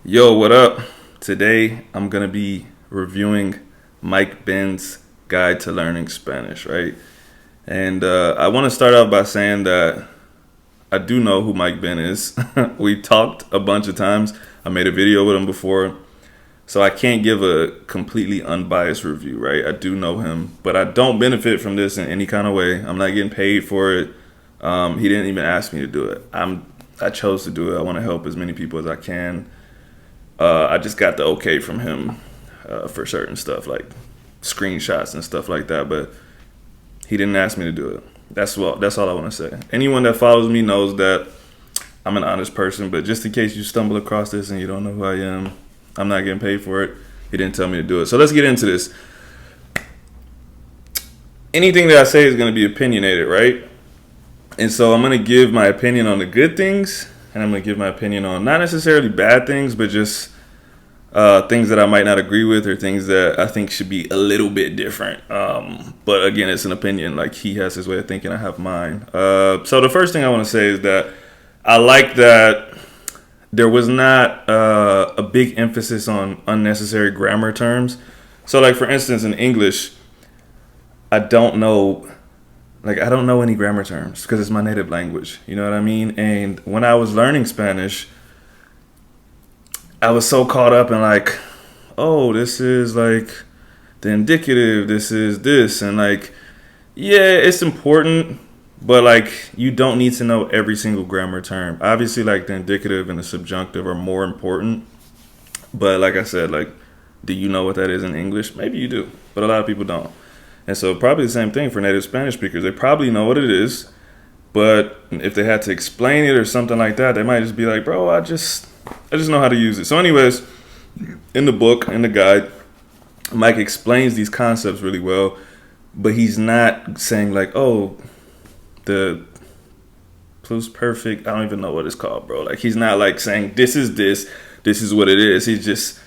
Yo, what up? Today I'm gonna be reviewing Mike Ben's Guide to Learning Spanish, right? And I want to start off by saying that I do know who Mike Ben is. We've talked a bunch of times. I made a video with him before, so I can't give a completely unbiased review, right? I do know him, but I don't benefit from this in any kind of way. I'm not getting paid for it. He didn't even ask me to do it. I chose to do it. I want to help as many people as I can. I just got the okay from him for certain stuff like screenshots and stuff like that, but he didn't ask me to do it. That's all I want to say. Anyone that follows me knows that I'm an honest person, but just in case you stumble across this and you don't know who I am, I'm not getting paid for it. He didn't tell me to do it. So let's get into this. Anything that I say is going to be opinionated, right? And so I'm going to give my opinion on the good things, and I'm going to give my opinion on not necessarily bad things, but just things that I might not agree with or things that I think should be a little bit different. But again, it's an opinion. Like, he has his way of thinking, I have mine. So the first thing I want to say is that I like that there was not a big emphasis on unnecessary grammar terms. So, like, for instance, in English, I don't know any grammar terms because it's my native language. You know what I mean? And when I was learning Spanish, I was so caught up in like, oh, this is like the indicative, this is this. And like, yeah, it's important, but like, you don't need to know every single grammar term. Obviously, like, the indicative and the subjunctive are more important. But like I said, like, do you know what that is in English? Maybe you do, but a lot of people don't. And so probably the same thing for native Spanish speakers. They probably know what it is, but if they had to explain it or something like that, they might just be like, bro, I just know how to use it. So anyways, in the book, in the guide, Mike explains these concepts really well, but he's not saying like, oh, the pluperfect, I don't even know what it's called, bro. Like, he's not like saying this is what it is. He's just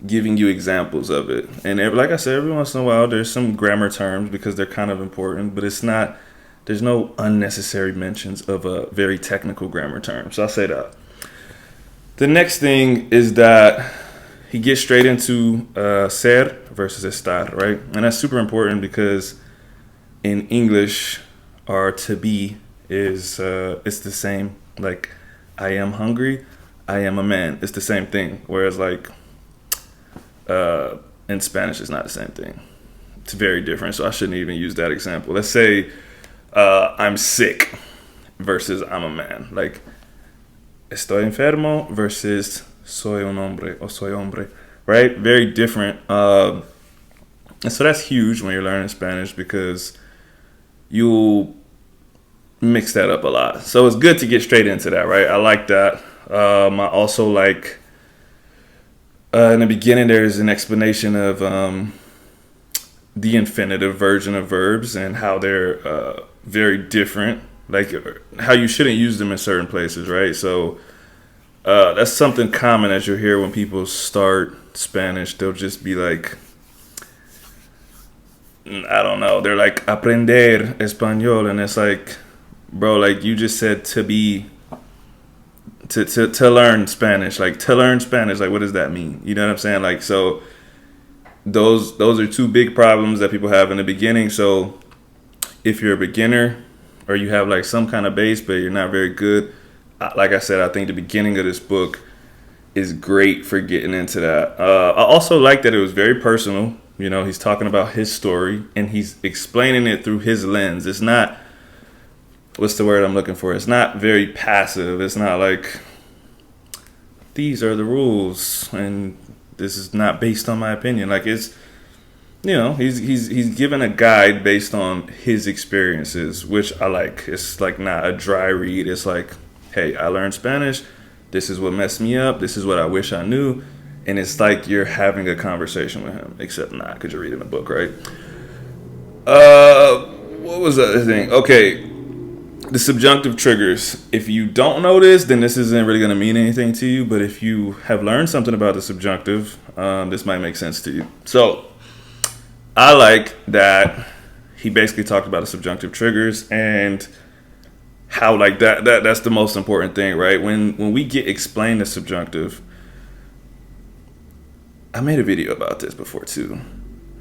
giving you examples of it. And like I said, every once in a while there's some grammar terms because they're kind of important, but there's no unnecessary mentions of a very technical grammar term. So I'll say that. The next thing is that he gets straight into ser versus estar, right? And that's super important because in English, our to be is it's the same. Like, I am hungry, I am a man. It's the same thing. Whereas like in Spanish, it's not the same thing. It's very different. So I shouldn't even use that example. Let's say I'm sick versus I'm a man. Like, estoy enfermo versus soy un hombre or soy hombre, right? Very different. And so that's huge when you're learning Spanish because you'll mix that up a lot. So it's good to get straight into that, right? I like that. I also like in the beginning there's an explanation of the infinitive version of verbs and how they're very different, like how you shouldn't use them in certain places, right? So that's something common as you'll hear when people start Spanish. They'll just be like, I don't know, they're like aprender español, and it's like, bro, like, you just said to be to learn Spanish. Like, to learn Spanish, like, what does that mean? You know what I'm saying? Like, so those are two big problems that people have in the beginning. So if you're a beginner or you have like some kind of base but you're not very good, like I said, I think the beginning of this book is great for getting into that. I also like that it was very personal. You know, he's talking about his story and he's explaining it through his lens. It's not, what's the word I'm looking for? It's not very passive. It's not like, these are the rules and this is not based on my opinion. Like, it's, you know, he's given a guide based on his experiences, which I like. It's like not a dry read. It's like, hey, I learned Spanish. This is what messed me up. This is what I wish I knew. And it's like you're having a conversation with him, except not because you're reading a book, right? What was the other thing? Okay, the subjunctive triggers. If you don't know this, then this isn't really going to mean anything to you. But if you have learned something about the subjunctive, this might make sense to you. So I like that he basically talked about the subjunctive triggers and how like that's the most important thing, right? When we get explained the subjunctive, I made a video about this before too.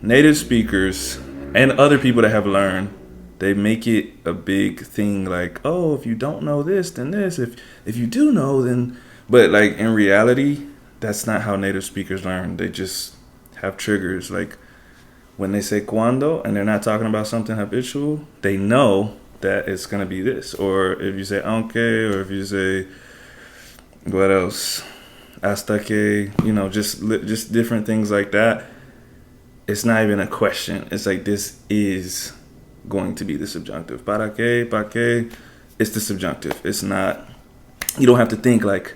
Native speakers and other people that have learned, they make it a big thing like, oh, if you don't know this, then this. If you do know, then... But like in reality, that's not how native speakers learn. They just have triggers. Like when they say cuando and they're not talking about something habitual, they know that it's going to be this. Or if you say aunque, or if you say, what else? Hasta que, just different things like that. It's not even a question. It's like, this is going to be the subjunctive. Para qué, pa qué, it's the subjunctive. It's not, you don't have to think like,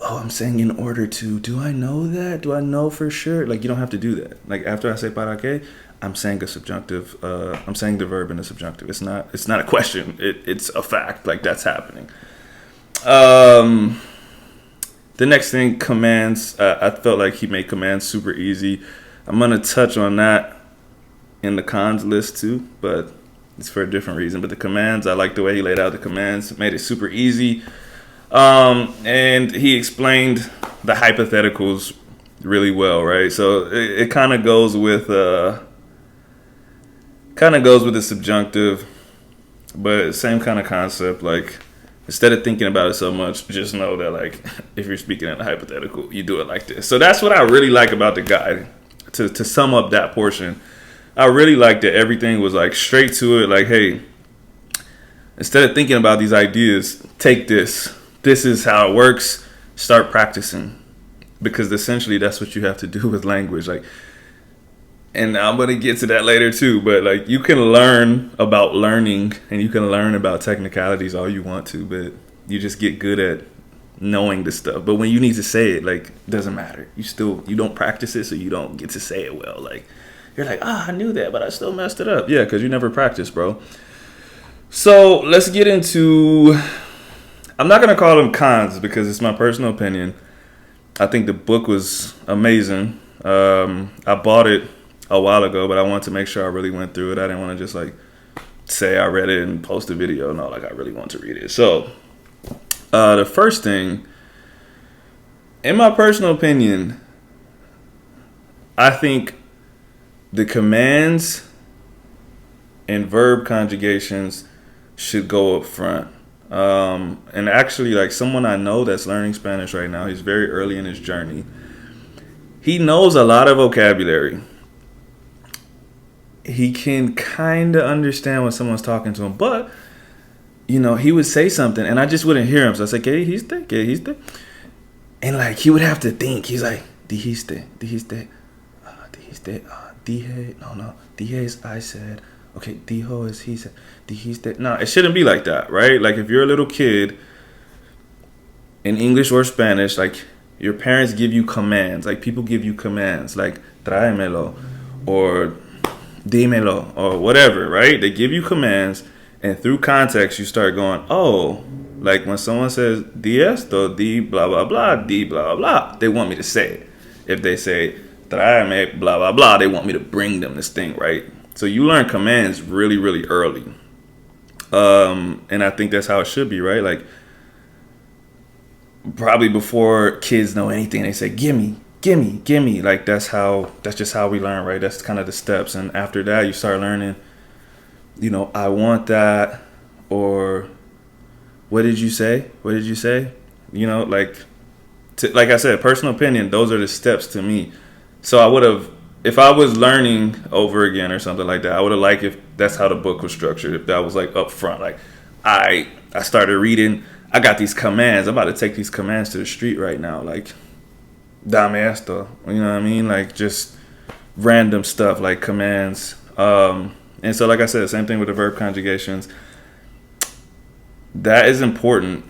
oh, I'm saying in order to, do I know that? Do I know for sure? Like, you don't have to do that. Like, after I say para qué, I'm saying a subjunctive. I'm saying the verb in a subjunctive. It's not a question. It's a fact. Like, that's happening. The next thing, commands. I felt like he made commands super easy. I'm going to touch on that in the cons list too, but it's for a different reason. But the commands, I like the way he laid out the commands. Made it super easy. And he explained the hypotheticals really well, right? So it kind of goes with the subjunctive, but same kind of concept. Like, instead of thinking about it so much, just know that, like, if you're speaking in a hypothetical, you do it like this. So that's what I really like about the guide. To sum up that portion, I really like that everything was like straight to it. Like, hey, instead of thinking about these ideas, take this. This is how it works. Start practicing, because essentially that's what you have to do with language. Like, and I'm gonna get to that later too. But like, you can learn about learning and you can learn about technicalities all you want to, but you just get good at knowing the stuff. But when you need to say it, like, it doesn't matter. You don't practice it, so you don't get to say it well. Like, you're like, I knew that, but I still messed it up. Yeah, because you never practiced, bro. So let's get into... I'm not going to call them cons because it's my personal opinion. I think the book was amazing. I bought it a while ago, but I wanted to make sure I really went through it. I didn't want to just like say I read it and post a video. No, like, I really want to read it. So the first thing, in my personal opinion, I think the commands and verb conjugations should go up front. And actually, like, someone I know that's learning Spanish right now, he's very early in his journey. He knows a lot of vocabulary. He can kind of understand when someone's talking to him, but, he would say something and I just wouldn't hear him. So I was like, ¿qué dijiste? And like, he would have to think. He's like, dijiste, dije, no, dije is I said. Okay, dijo is he said, dijiste. No, it shouldn't be like that, right? Like, if you're a little kid in English or Spanish, like, your parents give you commands. Like, people give you commands, like, tráemelo or dímelo or whatever, right? They give you commands, and through context, you start going, oh, like when someone says, di esto, di blah, blah, blah, di blah, blah, blah, they want me to say it. If they say, tráeme, blah, blah, blah, they want me to bring them this thing, right? So you learn commands really, really early. And I think that's how it should be, right? Like, probably before kids know anything, they say, gimme. Like, that's just how we learn, right? That's kind of the steps. And after that, you start learning, I want that, or what did you say? Like I said, personal opinion, those are the steps to me. So I would have, if I was learning over again or something like that, I would have liked if that's how the book was structured. If that was like up front, like I started reading, I got these commands. I'm about to take these commands to the street right now. Like, dame esto, you know what I mean? Like, just random stuff like commands. And so, like I said, same thing with the verb conjugations. That is important.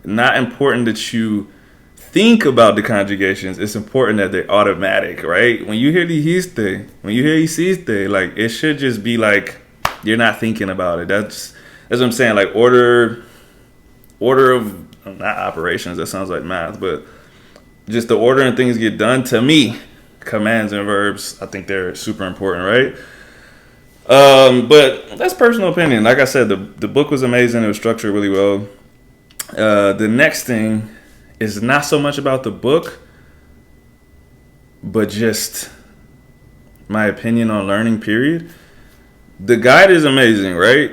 Not important that you think about the conjugations. It's important that they're automatic, right? When you hear dijiste, when you hear hiciste, like, it should just be like, you're not thinking about it. That's what I'm saying. Like, order of, not operations, that sounds like math, but just the order and things get done. To me, commands and verbs, I think they're super important, right? But that's personal opinion. Like I said, the book was amazing. It was structured really well. The next thing is not so much about the book, but just my opinion on learning, period. The guide is amazing, right?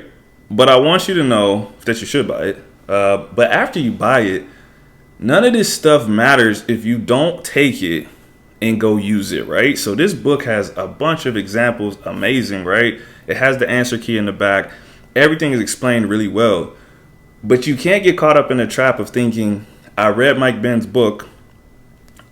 But I want you to know that you should buy it. But after you buy it, none of this stuff matters if you don't take it and go use it, right? So this book has a bunch of examples, amazing, right? It has the answer key in the back. Everything is explained really well. But you can't get caught up in the trap of thinking, I read Mike Ben's book,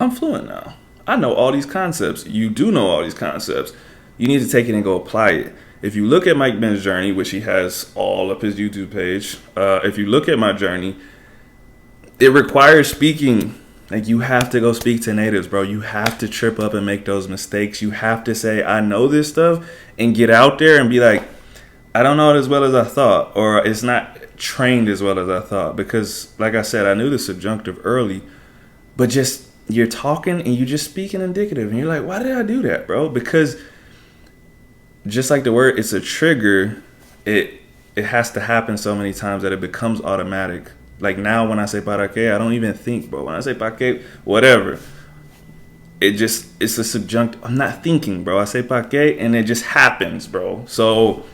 I'm fluent now. I know all these concepts. You do know all these concepts. You need to take it and go apply it. If you look at Mike Ben's journey, which he has all up his YouTube page, if you look at my journey, it requires speaking. Like, you have to go speak to natives, bro. You have to trip up and make those mistakes. You have to say, I know this stuff, and get out there and be like, I don't know it as well as I thought, or it's not trained as well as I thought. Because, like I said, I knew the subjunctive early, but just you're talking and you just speaking indicative, and you're like, why did I do that, bro? Because just like the word, it's a trigger. It has to happen so many times that it becomes automatic. Like now, when I say para qué, I don't even think, bro. When I say para qué, whatever, it's a subjunctive. I'm not thinking, bro. I say para qué, and it just happens, bro. So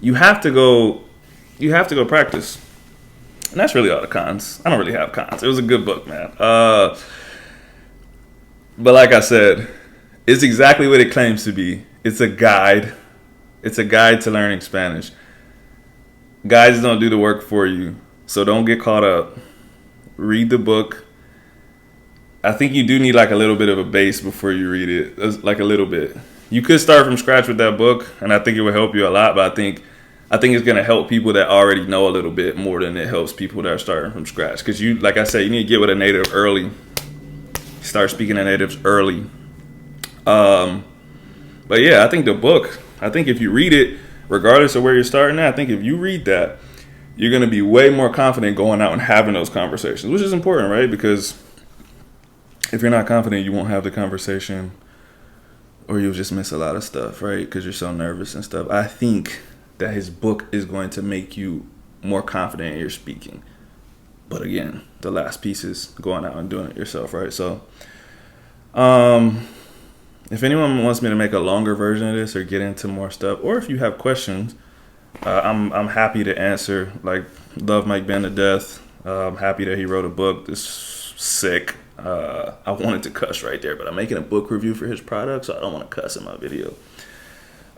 you have to go practice. And that's really all the cons. I don't really have cons. It was a good book, man. But like I said, it's exactly what it claims to be. It's a guide. It's a guide to learning Spanish. Guides don't do the work for you. So don't get caught up. Read the book. I think you do need like a little bit of a base before you read it. Like a little bit. You could start from scratch with that book, and I think it will help you a lot. But I think it's going to help people that already know a little bit more than it helps people that are starting from scratch. Because you, like I said, you need to get with a native early. Start speaking to natives early. But yeah, I think the book, if you read it, regardless of where you're starting at, I think if you read that, you're going to be way more confident going out and having those conversations, which is important, right? Because if you're not confident, you won't have the conversation, or you'll just miss a lot of stuff, right? Because you're so nervous and stuff. I think that his book is going to make you more confident in your speaking. But again, the last piece is going out and doing it yourself, right? So, if anyone wants me to make a longer version of this or get into more stuff, or if you have questions, I'm happy to answer. Like, love Mike Ben to death. I'm happy that he wrote a book. This is sick. I wanted to cuss right there, but I'm making a book review for his product, so I don't want to cuss in my video.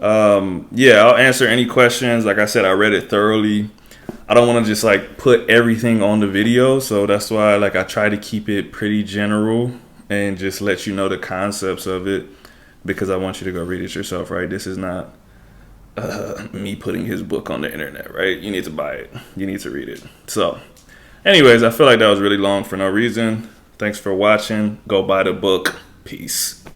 Yeah, I'll answer any questions. Like I said, I read it thoroughly. I don't want to just like put everything on the video, so that's why like I try to keep it pretty general and just let you know the concepts of it, because I want you to go read it yourself, right? This is not me putting his book on the internet, right? You need to buy it. You need to read it. So anyways, I feel like that was really long for no reason. Thanks for watching. Go buy the book. Peace.